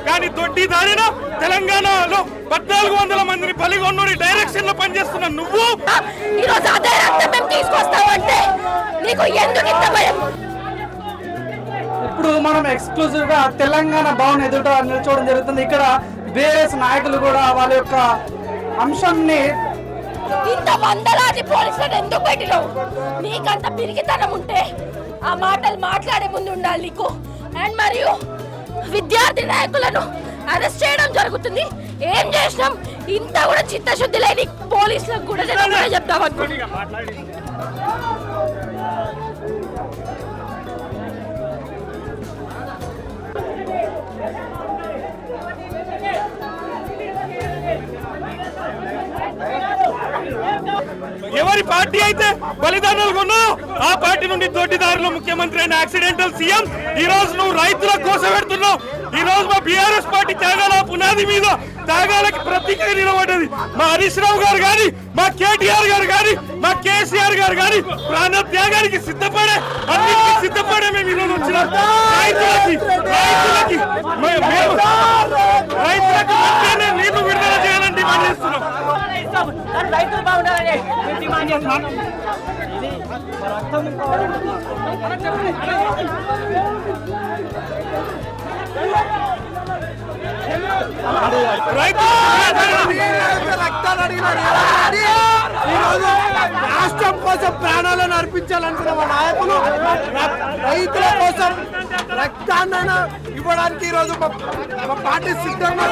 కానీ దొడ్డి దారిన తెలంగాణలో 1400 మందిని బలిగొన్నోడి డైరెక్షన్ లో పనిచేస్తున్న నువ్వు ఈరోజు అదే రక్తం మేము తీసుకొస్తామంటే నీకు ఎందుకు ఇంత భయం? ఇప్పుడు మనం ఎక్స్క్లూజివ్ గా తెలంగాణ భవన్ ఎదుట నిల్చోవడం జరుగుతుంది. ఇక్కడ బీఆర్ఎస్ నాయకులు కూడా వాళ్ళ యొక్క అంశాన్ని ఇంత వందలాది పోలీసులను ఎందుకు పెట్టినావు? నీకంత పిరికితనం ఉంటే ఆ మాటలు మాట్లాడే ముందు ఉండాలి నీకు. అండ్ మరియు విద్యార్థి నాయకులను అరెస్ట్ చేయడం జరుగుతుంది. ఏం చేసినాం? ఇంత కూడా చిత్తశుద్ధి లేని పోలీసులకు కూడా చెప్తాం అనుకుంటున్నా. ఎవరి పార్టీ అయితే బలిదానాలు కొన్నావు ఆ పార్టీ నుండి దొడ్డిదారిలో ముఖ్యమంత్రి అయిన యాక్సిడెంటల్ సీఎం ఈ రోజు నువ్వు రైతుల కోసం పెడుతున్నావు. ఈ రోజు మా బీఆర్ఎస్ పార్టీ త్యాగాల పునాది మీద త్యాగాలకి ప్రతీకగా నిలబడ్డది. మా హరీష్ రావు గారు కానీ, మా కేటీఆర్ గారు కానీ, మా కేసీఆర్ గారు కానీ ప్రాణ త్యాగానికి సిద్ధపడే మేము ఈరోజు వచ్చినాం. రైతులకు నీళ్లు విడుదల చేయాలని డిమాండ్ చేస్తున్నాం. రైతులు బాగుండాలని డిమాండ్ చేస్తున్నాం. రాష్ట్రం కోసం ప్రాణాలను అర్పించాలనుకున్న మా నాయకులు రైతుల కోసం రక్తాన్ని ఇవ్వడానికి ఈరోజు మా పార్టీ సిద్ధంగా